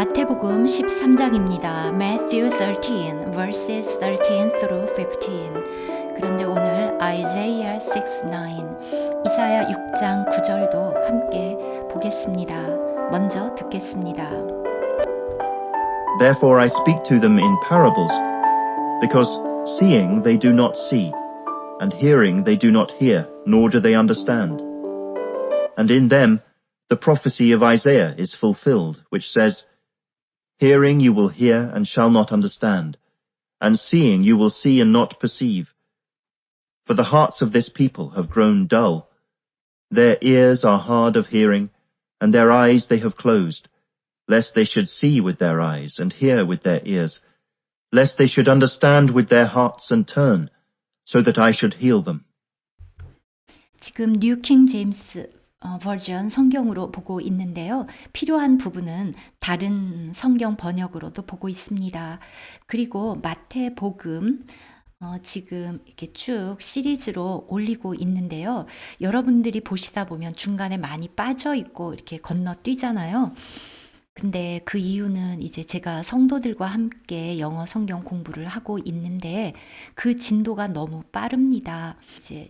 마태복음 13장입니다. Matthew 13, verses 13 through 15. 그런데 오늘 Isaiah 6:9, 이사야 6장 9절도 함께 보겠습니다. 먼저 듣겠습니다. Therefore I speak to them in parables, because seeing they do not see, and hearing they do not hear, nor do they understand. And in them the prophecy of Isaiah is fulfilled, which says, Hearing you will hear and shall not understand, and seeing you will see and not perceive. For the hearts of this people have grown dull. Their ears are hard of hearing, and their eyes they have closed, lest they should see with their eyes and hear with their ears, lest they should understand with their hearts and turn, so that I should heal them. 지금 뉴 킹 제임스 버전 성경으로 보고 있는데요. 필요한 부분은 다른 성경 번역으로도 보고 있습니다. 그리고 마태복음 지금 이렇게 쭉 시리즈로 올리고 있는데요. 여러분들이 보시다 보면 중간에 많이 빠져 있고 이렇게 건너뛰잖아요. 근데 그 이유는 이제 제가 성도들과 함께 영어 성경 공부를 하고 있는데 그 진도가 너무 빠릅니다. 이제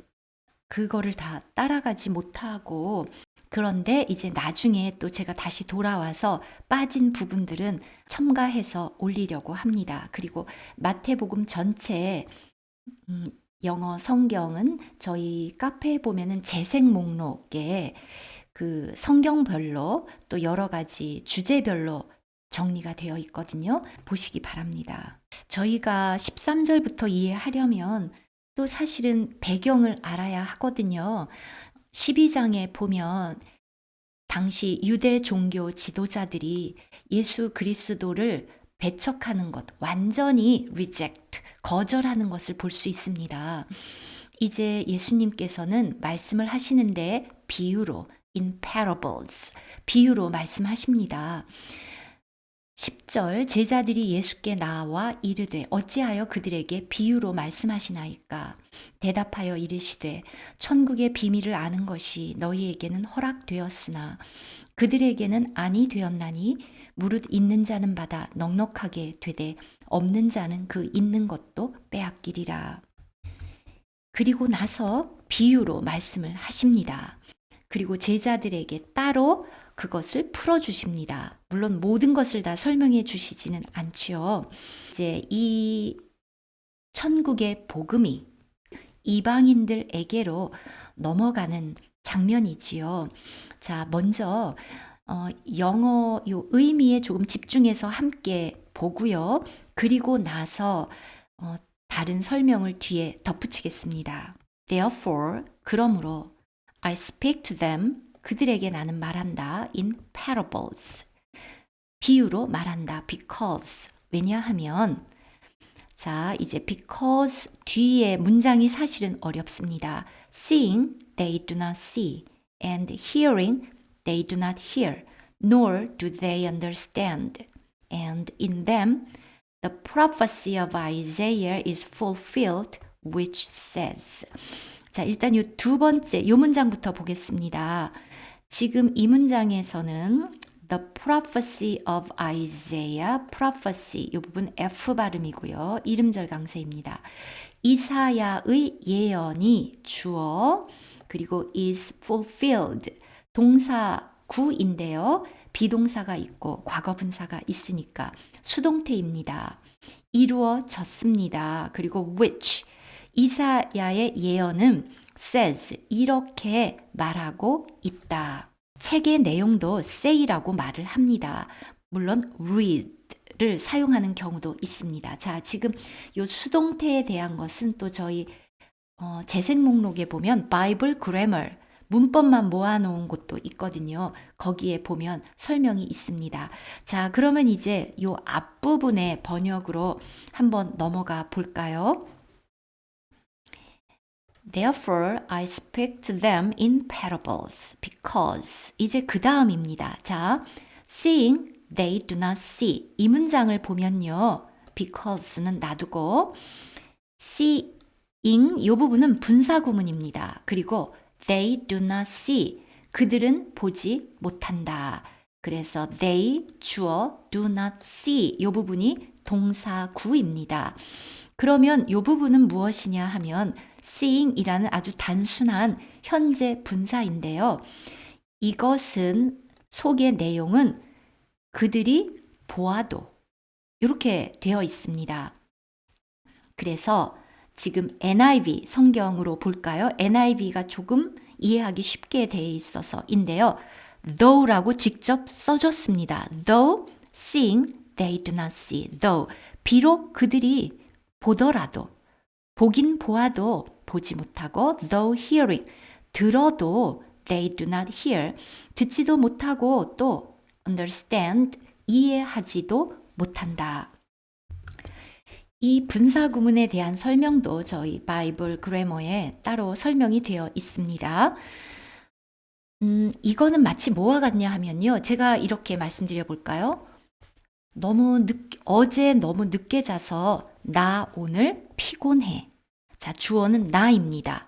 그거를 다 따라가지 못하고, 그런데 이제 나중에 또 제가 다시 돌아와서 빠진 부분들은 첨가해서 올리려고 합니다. 그리고 마태복음 전체 영어 성경은 저희 카페에 보면은 재생 목록에 그 성경별로 또 여러 가지 주제별로 정리가 되어 있거든요. 보시기 바랍니다. 저희가 13절부터 이해하려면 또 사실은 배경을 알아야 하거든요. 12장에 보면 당시 유대 종교 지도자들이 예수 그리스도를 배척하는 것, 완전히 reject, 거절하는 것을 볼 수 있습니다. 이제 예수님께서는 말씀을 하시는데 비유로, in parables, 비유로 말씀하십니다. 10절, 제자들이 예수께 나와 이르되 어찌하여 그들에게 비유로 말씀하시나이까? 대답하여 이르시되 천국의 비밀을 아는 것이 너희에게는 허락되었으나 그들에게는 아니 되었나니 무릇 있는 자는 받아 넉넉하게 되되 없는 자는 그 있는 것도 빼앗기리라. 그리고 나서 비유로 말씀을 하십니다. 그리고 제자들에게 따로 그것을 풀어주십니다. 물론 모든 것을 다 설명해 주시지는 않지요. 이제 이 천국의 복음이 이방인들에게로 넘어가는 장면이지요. 자, 먼저 영어 요 의미에 조금 집중해서 함께 보고요. 그리고 나서 다른 설명을 뒤에 덧붙이겠습니다. Therefore, 그러므로 I speak to them, 그들에게 나는 말한다. In parables, 비유로 말한다. Because, 왜냐하면 자, 이제 because 뒤에 문장이 사실은 어렵습니다. Seeing, they do not see, and hearing, they do not hear, nor do they understand. And in them, the prophecy of Isaiah is fulfilled, which says. 자, 일단 이 두 번째, 요 문장부터 보겠습니다. 지금 이 문장에서는 the prophecy of Isaiah, prophecy, 이 부분 F 발음이고요. 이름절 강세입니다. 이사야의 예언이 주어, 그리고 is fulfilled, 동사 구인데요. 비동사가 있고 과거 분사가 있으니까 수동태입니다. 이루어졌습니다. 그리고 which, 이사야의 예언은 says, 이렇게 말하고 있다. 책의 내용도 say라고 말을 합니다. 물론 read를 사용하는 경우도 있습니다. 자, 지금 이 수동태에 대한 것은 또 저희 재생 목록에 보면 바이블 그래머, 문법만 모아놓은 곳도 있거든요. 거기에 보면 설명이 있습니다. 자, 그러면 이제 이 앞부분의 번역으로 한번 넘어가 볼까요? Therefore, I speak to them in parables, because. 이제 그 다음입니다. 자, seeing, they do not see. 이 문장을 보면요. because는 놔두고, seeing, 이 부분은 분사구문입니다. 그리고 they do not see. 그들은 보지 못한다. 그래서 they, 주어, do not see 이 부분이 동사구입니다. 그러면 이 부분은 무엇이냐 하면 seeing이라는 아주 단순한 현재 분사인데요. 이것은 속의 내용은 그들이 보아도 이렇게 되어 있습니다. 그래서 지금 NIV 성경으로 볼까요? NIV가 조금 이해하기 쉽게 되어 있어서인데요. though라고 직접 써줬습니다. though seeing they do not see. though 비록 그들이 보더라도 보긴 보아도 보지 못하고 though hearing 들어도 they do not hear 듣지도 못하고 또 understand 이해하지도 못한다. 이 분사 구문에 대한 설명도 저희 바이블 그래머에 따로 설명이 되어 있습니다. 이거는 마치 뭐와 같냐 하면요. 제가 이렇게 말씀드려 볼까요? 어제 너무 늦게 자서 나 오늘 피곤해. 자, 주어는 나입니다.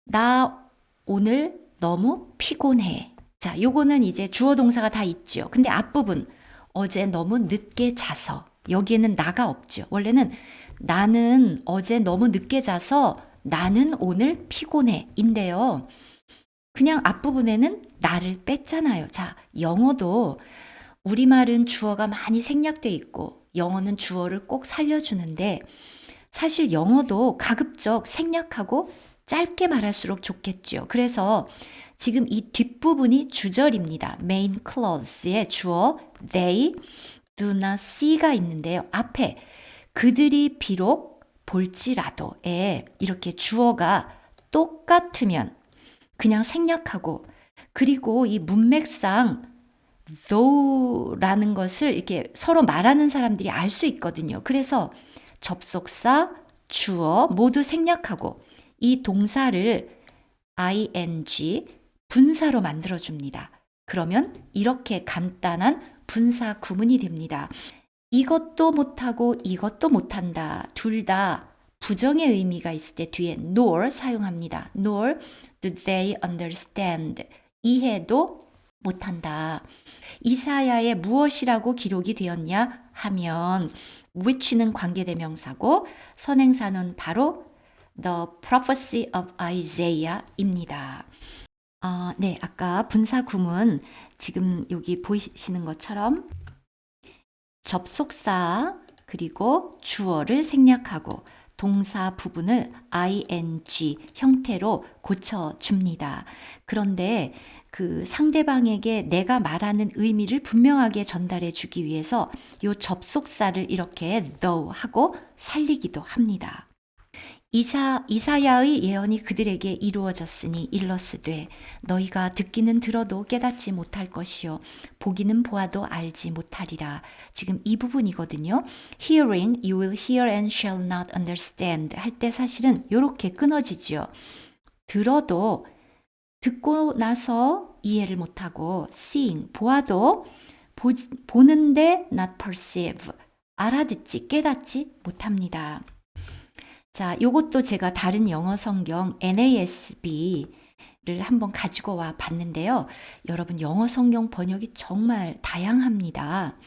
나 오늘 너무 피곤해. 자, 요거는 이제 주어 동사가 다 있죠. 근데 앞부분 어제 너무 늦게 자서 여기에는 나가 없죠. 원래는 나는 어제 너무 늦게 자서 나는 오늘 피곤해 인데요. 그냥 앞부분에는 나를 뺐잖아요. 자, 영어도 우리말은 주어가 많이 생략돼 있고 영어는 주어를 꼭 살려주는데 사실 영어도 가급적 생략하고 짧게 말할수록 좋겠죠. 그래서 지금 이 뒷부분이 주절입니다. main clause의 주어 they do not see가 있는데요. 앞에 그들이 비록 볼지라도에 이렇게 주어가 똑같으면 그냥 생략하고 그리고 이 문맥상 though라는 것을 이렇게 서로 말하는 사람들이 알 수 있거든요. 그래서 접속사, 주어 모두 생략하고 이 동사를 ing 분사로 만들어줍니다. 그러면 이렇게 간단한 분사 구문이 됩니다. 이것도 못하고 이것도 못한다. 둘 다 부정의 의미가 있을 때 뒤에 nor 사용합니다. nor do they understand. 이해도 못한다. 이사야에 무엇이라고 기록이 되었냐 하면 which는 관계대명사고 선행사는 바로 the prophecy of Isaiah입니다. 네, 아까 분사 구문 지금 여기 보이시는 것처럼 접속사 그리고 주어를 생략하고 동사 부분을 ing 형태로 고쳐줍니다. 그런데 그 상대방에게 내가 말하는 의미를 분명하게 전달해 주기 위해서 이 접속사를 이렇게 though 하고 살리기도 합니다. 이사야의 예언이 그들에게 이루어졌으니 일러스되 너희가 듣기는 들어도 깨닫지 못할 것이요 보기는 보아도 알지 못하리라. 지금 이 부분이거든요. Hearing you will hear and shall not understand 할 때 사실은 이렇게 끊어지죠. 들어도 듣고 나서 이해를 못하고 seeing 보아도 보는데 not perceive 알아듣지 깨닫지 못합니다. 자, 요것도 제가 다른 영어 성경 NASB를 한번 가지고 와 봤는데요. 여러분 영어 성경 번역이 정말 다양합니다.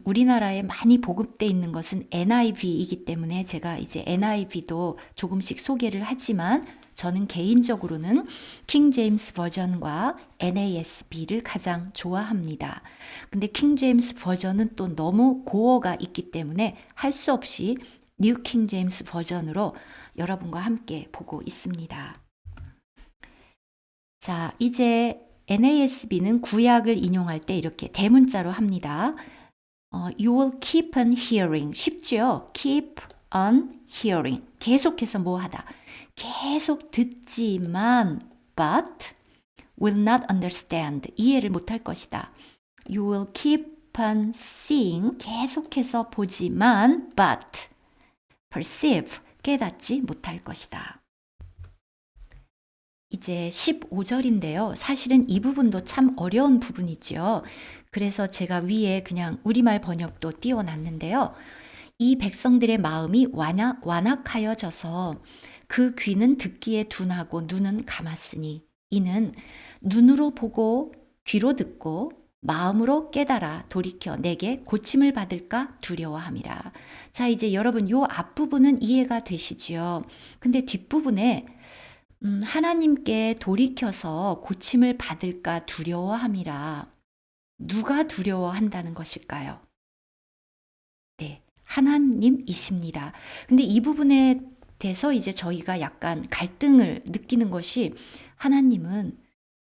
우리나라에 많이 보급돼 있는 것은 NIV이기 때문에 제가 이제 NIV도 조금씩 소개를 하지만 저는 개인적으로는 킹 제임스 버전과 NASB를 가장 좋아합니다. 근데 킹 제임스 버전은 또 너무 고어가 있기 때문에 할 수 없이 뉴 킹 제임스 버전으로 여러분과 함께 보고 있습니다. 자, 이제 NASB는 구약을 인용할 때 이렇게 대문자로 합니다. You will keep on hearing. 쉽죠? Keep on hearing. 계속해서 뭐 하다. 계속 듣지만 but will not understand. 이해를 못할 것이다. You will keep on seeing. 계속해서 보지만 but perceive. 깨닫지 못할 것이다. 이제 15절인데요. 사실은 이 부분도 참 어려운 부분이죠. 그래서 제가 위에 그냥 우리말 번역도 띄워놨는데요. 이 백성들의 마음이 완악하여져서 그 귀는 듣기에 둔하고 눈은 감았으니 이는 눈으로 보고 귀로 듣고 마음으로 깨달아 돌이켜 내게 고침을 받을까 두려워함이라. 자, 이제 여러분 요 앞부분은 이해가 되시지요? 근데 뒷부분에 하나님께 돌이켜서 고침을 받을까 두려워함이라. 누가 두려워한다는 것일까요? 네, 하나님이십니다. 근데 이 부분에 대해서 이제 저희가 약간 갈등을 느끼는 것이 하나님은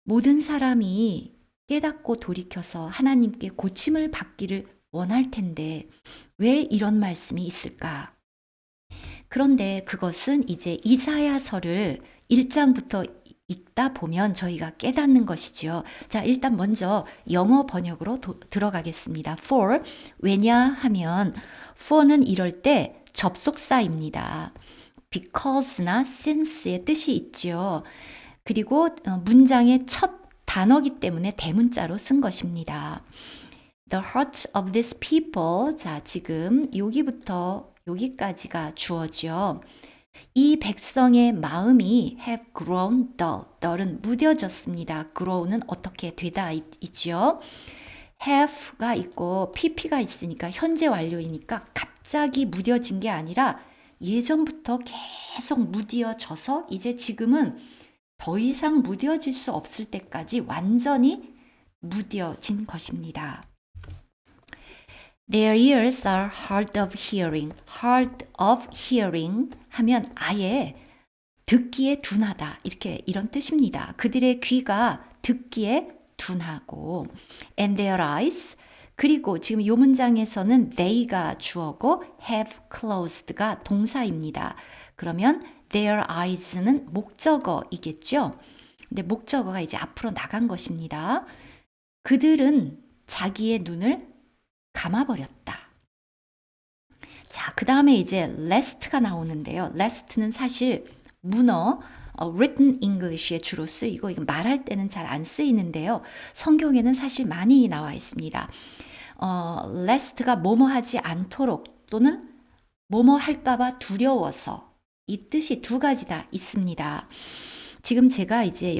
모든 사람이 깨닫고 돌이켜서 하나님께 고침을 받기를 원할 텐데 왜 이런 말씀이 있을까? 그런데 그것은 이제 이사야서를 1장부터 읽다 보면 저희가 깨닫는 것이죠. 자, 일단 먼저 영어 번역으로 들어가겠습니다. For, 왜냐하면 for는 이럴 때 접속사입니다. Because나 since의 뜻이 있죠. 그리고 문장의 첫 단어기 때문에 대문자로 쓴 것입니다. The hearts of these people. 자, 지금 여기부터 여기까지가 주어죠. 이 백성의 마음이 have grown dull. dull은 무뎌졌습니다. grow는 어떻게 되다 있죠. have가 있고 pp가 있으니까 현재 완료이니까 갑자기 무뎌진 게 아니라 예전부터 계속 무뎌져서 이제 지금은 더 이상 무뎌질 수 없을 때까지 완전히 무뎌진 것입니다. Their ears are hard of hearing. hard of hearing 하면 아예 듣기에 둔하다. 이런 뜻입니다. 그들의 귀가 듣기에 둔하고 and their eyes 그리고 지금 이 문장에서는 they가 주어고 have closed가 동사입니다. 그러면 their eyes는 목적어이겠죠. 근데 목적어가 이제 앞으로 나간 것입니다. 그들은 자기의 눈을 감아버렸다. 자, 그 다음에 이제 lest가 나오는데요. lest는 사실 문어, written English에 주로 쓰이고 이거 말할 때는 잘 안 쓰이는데요. 성경에는 사실 많이 나와 있습니다. lest가 뭐뭐 하지 않도록 또는 뭐뭐 할까봐 두려워서 이 뜻이 두 가지 다 있습니다. 지금 제가 이제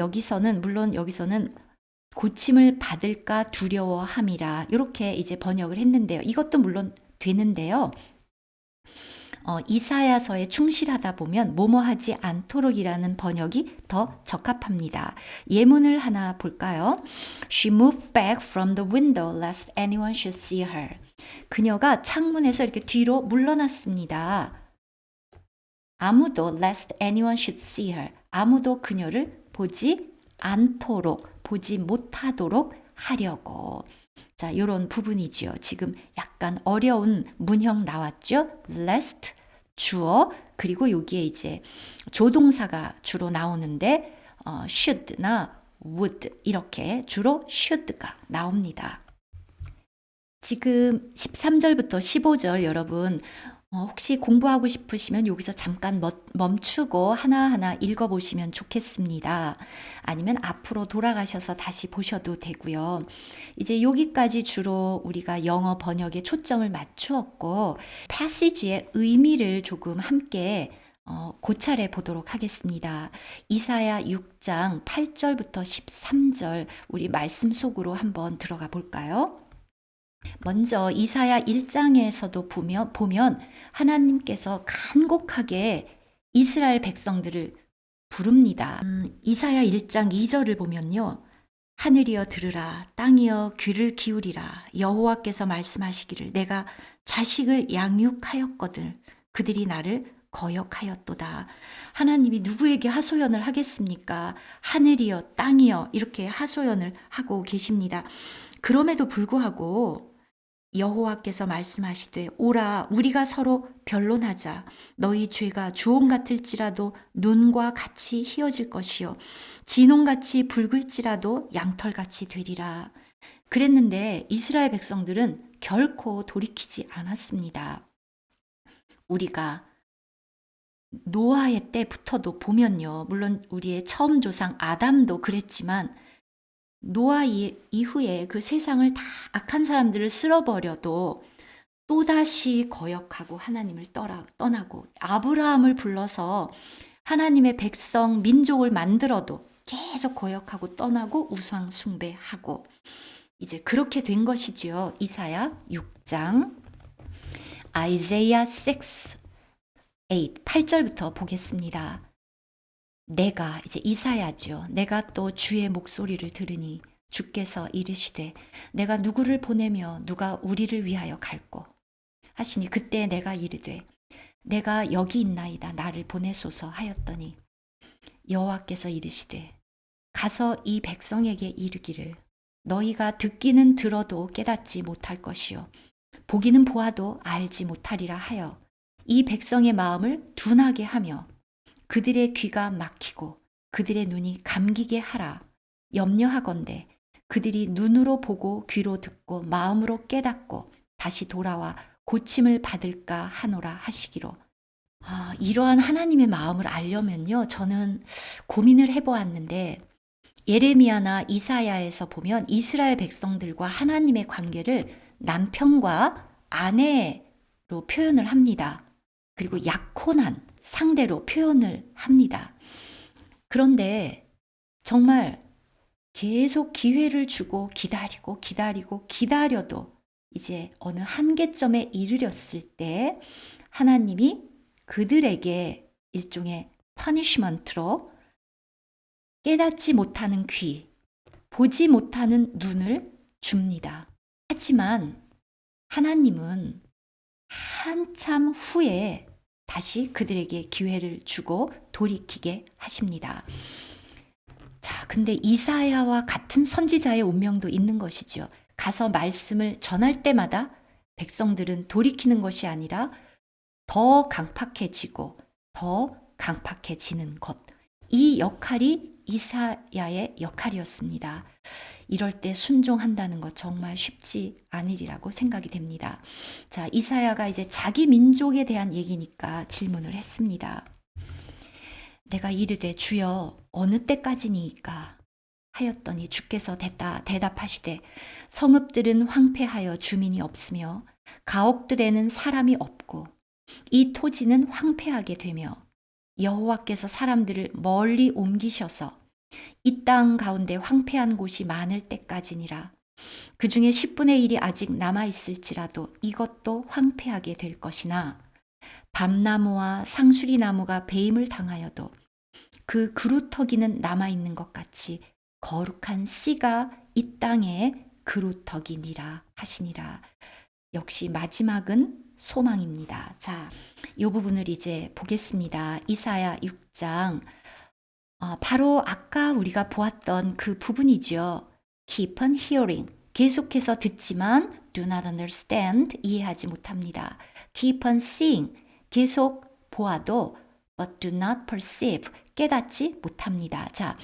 물론 여기서는 고침을 받을까 두려워함이라 이렇게 이제 번역을 했는데요. 이것도 물론 되는데요. 이사야서에 충실하다 보면 뭐뭐 하지 않도록이라는 번역이 더 적합합니다. 예문을 하나 볼까요? She moved back from the window lest anyone should see her. 그녀가 창문에서 이렇게 뒤로 물러났습니다. 아무도 lest anyone should see her. 아무도 그녀를 보지 않도록, 보지 못하도록 하려고. 자, 이런 부분이죠. 지금 약간 어려운 문형 나왔죠? lest, 주어, 그리고 여기에 이제 조동사가 주로 나오는데 should나 would 이렇게 주로 should가 나옵니다. 지금 13절부터 15절 여러분 혹시 공부하고 싶으시면 여기서 잠깐 멈추고 하나하나 읽어보시면 좋겠습니다. 아니면 앞으로 돌아가셔서 다시 보셔도 되고요. 이제 여기까지 주로 우리가 영어 번역에 초점을 맞추었고 패시지의 의미를 조금 함께 고찰해 보도록 하겠습니다. 이사야 6장 8절부터 13절 우리 말씀 속으로 한번 들어가 볼까요? 먼저 이사야 1장에서도 보면 하나님께서 간곡하게 이스라엘 백성들을 부릅니다. 이사야 1장 2절을 보면요. 하늘이여 들으라 땅이여 귀를 기울이라 여호와께서 말씀하시기를 내가 자식을 양육하였거든 그들이 나를 거역하였도다. 하나님이 누구에게 하소연을 하겠습니까? 하늘이여 땅이여 이렇게 하소연을 하고 계십니다. 그럼에도 불구하고 여호와께서 말씀하시되 오라 우리가 서로 변론하자 너희 죄가 주홍 같을지라도 눈과 같이 희어질 것이요 진홍같이 붉을지라도 양털같이 되리라. 그랬는데 이스라엘 백성들은 결코 돌이키지 않았습니다. 우리가 노아의 때부터도 보면요. 물론 우리의 처음 조상 아담도 그랬지만 노아 이후에 그 세상을 다 악한 사람들을 쓸어버려도 또다시 거역하고 하나님을 떠나고 아브라함을 불러서 하나님의 백성 민족을 만들어도 계속 거역하고 떠나고 우상 숭배하고 이제 그렇게 된 것이지요. 이사야 6장 Isaiah 6, 8절부터 보겠습니다. 내가 이제 이사야죠. 내가 또 주의 목소리를 들으니 주께서 이르시되 내가 누구를 보내며 누가 우리를 위하여 갈꼬 하시니 그때 내가 이르되 내가 여기 있나이다 나를 보내소서 하였더니 여호와께서 이르시되 가서 이 백성에게 이르기를 너희가 듣기는 들어도 깨닫지 못할 것이요 보기는 보아도 알지 못하리라 하여 이 백성의 마음을 둔하게 하며 그들의 귀가 막히고 그들의 눈이 감기게 하라. 염려하건대 그들이 눈으로 보고 귀로 듣고 마음으로 깨닫고 다시 돌아와 고침을 받을까 하노라 하시기로. 이러한 하나님의 마음을 알려면요. 저는 고민을 해보았는데 예레미야나 이사야에서 보면 이스라엘 백성들과 하나님의 관계를 남편과 아내로 표현을 합니다. 그리고 약혼한 상대로 표현을 합니다. 그런데 정말 계속 기회를 주고 기다려도 이제 어느 한계점에 이르렀을 때 하나님이 그들에게 일종의 퍼니시먼트로 깨닫지 못하는 귀, 보지 못하는 눈을 줍니다. 하지만 하나님은 한참 후에 다시 그들에게 기회를 주고 돌이키게 하십니다. 자, 근데 이사야와 같은 선지자의 운명도 있는 것이죠. 가서 말씀을 전할 때마다 백성들은 돌이키는 것이 아니라 더 강팍해지고 더 강팍해지는 것. 이 역할이 이사야의 역할이었습니다. 이럴 때 순종한다는 것 정말 쉽지 않으리라고 생각이 됩니다. 자, 이사야가 이제 자기 민족에 대한 얘기니까 질문을 했습니다. 내가 이르되 주여 어느 때까지니까 하였더니 주께서 대답하시되 성읍들은 황폐하여 주민이 없으며 가옥들에는 사람이 없고 이 토지는 황폐하게 되며 여호와께서 사람들을 멀리 옮기셔서 이 땅 가운데 황폐한 곳이 많을 때까지니라. 그 중에 10분의 1이 아직 남아있을지라도 이것도 황폐하게 될 것이나 밤나무와 상수리나무가 배임을 당하여도 그 그루터기는 남아있는 것 같이 거룩한 씨가 이 땅에 그루터기니라 하시니라. 역시 마지막은 소망입니다. 자, 이 부분을 이제 보겠습니다. 이사야 6장 바로 아까 우리가 보았던 그 부분이죠. Keep on hearing. 계속해서 듣지만 do not understand. 이해하지 못합니다. Keep on seeing. 계속 보아도 but do not perceive. 깨닫지 못합니다. 자,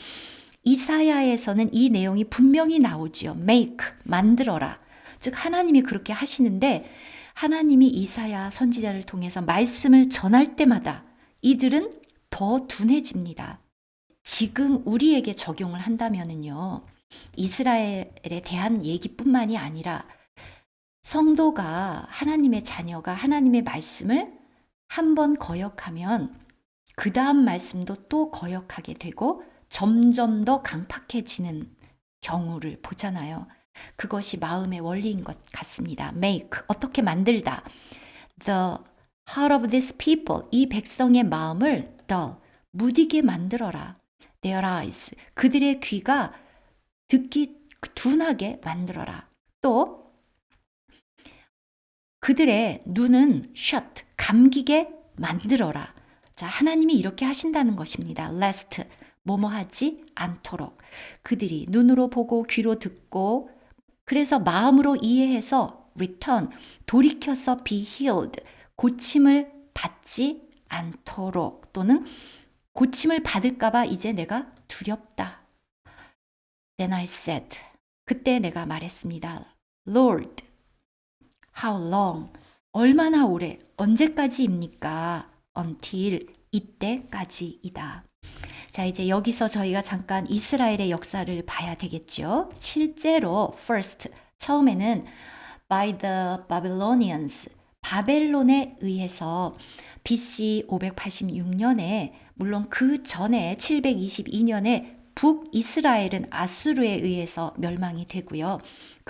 이사야에서는 이 내용이 분명히 나오지요. make. 만들어라. 즉 하나님이 그렇게 하시는데 하나님이 이사야 선지자를 통해서 말씀을 전할 때마다 이들은 더 둔해집니다. 지금 우리에게 적용을 한다면은요, 이스라엘에 대한 얘기뿐만이 아니라 성도가 하나님의 자녀가 하나님의 말씀을 한번 거역하면 그 다음 말씀도 또 거역하게 되고 점점 더 강팍해지는 경우를 보잖아요. 그것이 마음의 원리인 것 같습니다. make, 어떻게 만들다. The heart of these people, 이 백성의 마음을 dull, 무디게 만들어라. Their eyes, 그들의 귀가 듣기 둔하게 만들어라. 또 그들의 눈은 shut, 감기게 만들어라. 자, 하나님이 이렇게 하신다는 것입니다. lest, 뭐뭐 하지 않도록. 그들이 눈으로 보고 귀로 듣고 그래서 마음으로 이해해서 return, 돌이켜서 be healed, 고침을 받지 않도록 또는 고침을 받을까봐 이제 내가 두렵다. Then I said, 그때 내가 말했습니다. Lord, how long, 얼마나 오래, 언제까지입니까? Until, 이때까지이다. 자, 이제 여기서 저희가 잠깐 이스라엘의 역사를 봐야 되겠죠. 실제로 first, 처음에는 by the Babylonians, 바벨론에 의해서 BC 586년에 물론 그 전에 722년에 북이스라엘은 아수르에 의해서 멸망이 되고요.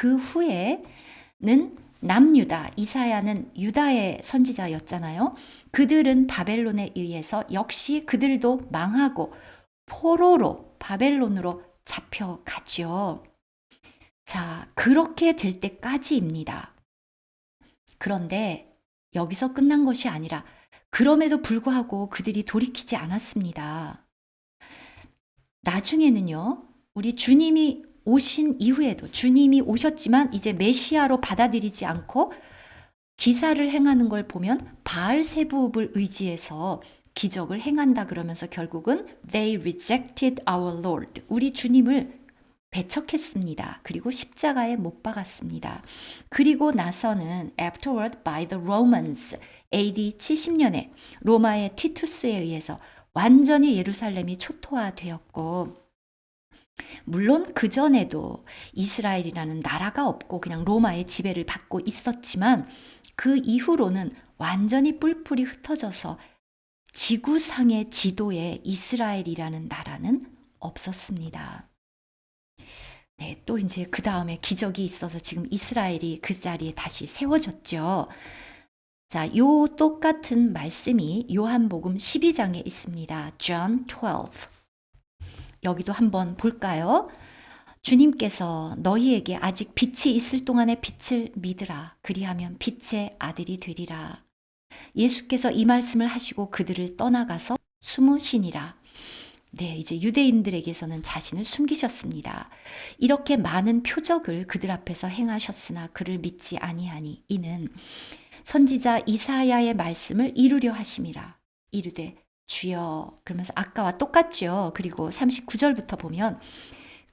그 후에는 남유다, 이사야는 유다의 선지자였잖아요. 그들은 바벨론에 의해서 역시 그들도 망하고 포로로 바벨론으로 잡혀가죠. 자, 그렇게 될 때까지입니다. 그런데 여기서 끝난 것이 아니라 그럼에도 불구하고 그들이 돌이키지 않았습니다. 나중에는요, 우리 주님이 오신 이후에도 주님이 오셨지만 이제 메시아로 받아들이지 않고 기사를 행하는 걸 보면 바알세부업을 의지해서 기적을 행한다 그러면서 결국은 they rejected our Lord. 우리 주님을 배척했습니다. 그리고 십자가에 못 박았습니다. 그리고 나서는 afterward by the Romans AD 70년에 로마의 티투스에 의해서 완전히 예루살렘이 초토화되었고, 물론 그전에도 이스라엘이라는 나라가 없고 그냥 로마의 지배를 받고 있었지만 그 이후로는 완전히 뿔뿔이 흩어져서 지구상의 지도에 이스라엘이라는 나라는 없었습니다. 네, 또 이제 그 다음에 기적이 있어서 지금 이스라엘이 그 자리에 다시 세워졌죠. 자, 요 똑같은 말씀이 요한복음 12장에 있습니다. John 12. 여기도 한번 볼까요? 주님께서 너희에게 아직 빛이 있을 동안에 빛을 믿으라. 그리하면 빛의 아들이 되리라. 예수께서 이 말씀을 하시고 그들을 떠나가서 숨으시니라. 네, 이제 유대인들에게서는 자신을 숨기셨습니다. 이렇게 많은 표적을 그들 앞에서 행하셨으나 그를 믿지 아니하니 이는 선지자 이사야의 말씀을 이루려 하심이라. 이르되 주여, 그러면서 아까와 똑같죠. 그리고 39절부터 보면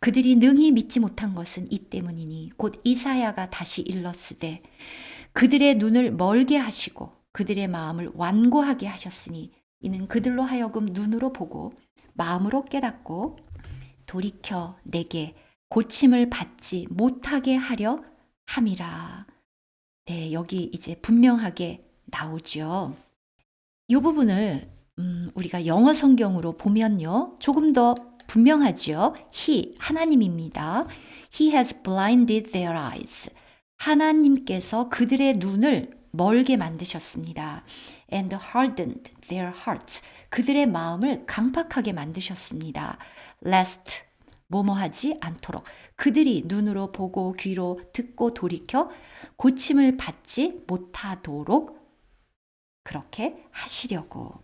그들이 능히 믿지 못한 것은 이 때문이니 곧 이사야가 다시 일렀으되 그들의 눈을 멀게 하시고 그들의 마음을 완고하게 하셨으니 이는 그들로 하여금 눈으로 보고 마음으로 깨닫고 돌이켜 내게 고침을 받지 못하게 하려 함이라. 네, 여기 이제 분명하게 나오죠. 이 부분을 우리가 영어 성경으로 보면요, 조금 더 분명하죠. He, 하나님입니다. He has blinded their eyes. 하나님께서 그들의 눈을 멀게 만드셨습니다. And hardened their hearts. 그들의 마음을 강팍하게 만드셨습니다. Lest, 뭐뭐하지 않도록. 그들이 눈으로 보고 귀로 듣고 돌이켜 고침을 받지 못하도록 그렇게 하시려고.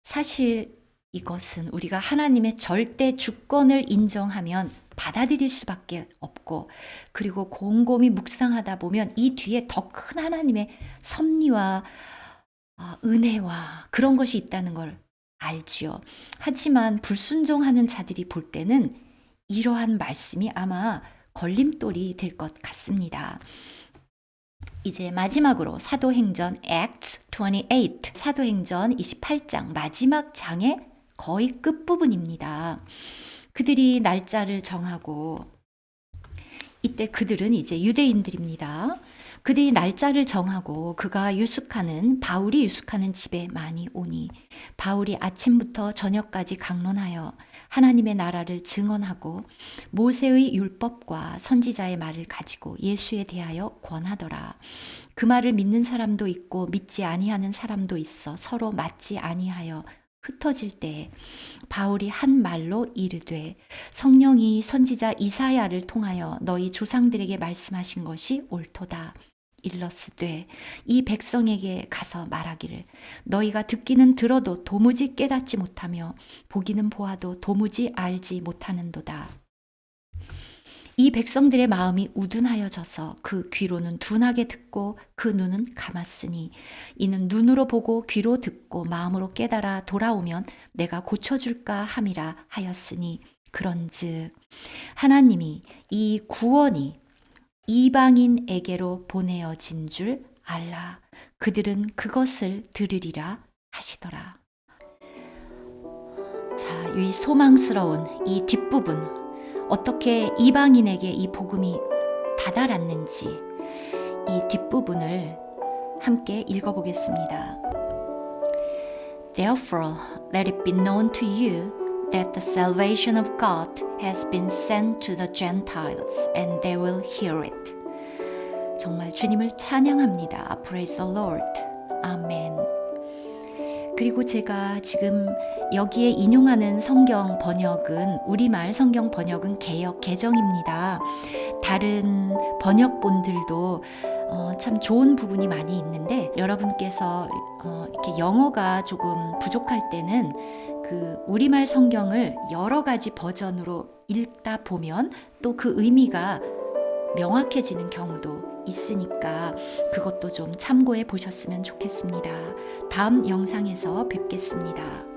사실 이것은 우리가 하나님의 절대 주권을 인정하면 받아들일 수밖에 없고, 그리고 곰곰이 묵상하다 보면 이 뒤에 더 큰 하나님의 섭리와 은혜와 그런 것이 있다는 걸 알지요. 하지만 불순종하는 자들이 볼 때는 이러한 말씀이 아마 걸림돌이 될 것 같습니다. 이제 마지막으로 사도행전 Acts 28, 사도행전 28장 마지막 장의 거의 끝부분입니다. 그들이 날짜를 정하고, 이때 그들은 이제 유대인들입니다. 그들이 날짜를 정하고 바울이 유숙하는 집에 많이 오니 바울이 아침부터 저녁까지 강론하여 하나님의 나라를 증언하고 모세의 율법과 선지자의 말을 가지고 예수에 대하여 권하더라. 그 말을 믿는 사람도 있고 믿지 아니하는 사람도 있어 서로 맞지 아니하여 흩어질 때 바울이 한 말로 이르되 성령이 선지자 이사야를 통하여 너희 조상들에게 말씀하신 것이 옳도다. 일러스되 이 백성에게 가서 말하기를 너희가 듣기는 들어도 도무지 깨닫지 못하며 보기는 보아도 도무지 알지 못하는도다. 이 백성들의 마음이 우둔하여져서 그 귀로는 둔하게 듣고 그 눈은 감았으니 이는 눈으로 보고 귀로 듣고 마음으로 깨달아 돌아오면 내가 고쳐줄까 함이라 하였으니 그런즉 하나님이 이 구원이 이방인에게로 보내어진 줄 알라. 그들은 그것을 들으리라 하시더라. 자, 이 소망스러운 이 뒷부분, 어떻게 이방인에게 이 복음이 다다랐는지 이 뒷부분을 함께 읽어보겠습니다. Therefore, let it be known to you that the salvation of God has been sent to the Gentiles and they will hear it. 정말 주님을 찬양합니다. Praise the Lord. 아멘. 그리고 제가 지금 여기에 인용하는 성경 번역은 우리말 성경 번역은 개역 개정입니다. 다른 번역본들도 참 좋은 부분이 많이 있는데 여러분께서 이렇게 영어가 조금 부족할 때는 그 우리말 성경을 여러 가지 버전으로 읽다 보면 또 그 의미가 명확해지는 경우도 있으니까 그것도 좀 참고해 보셨으면 좋겠습니다. 다음 영상에서 뵙겠습니다.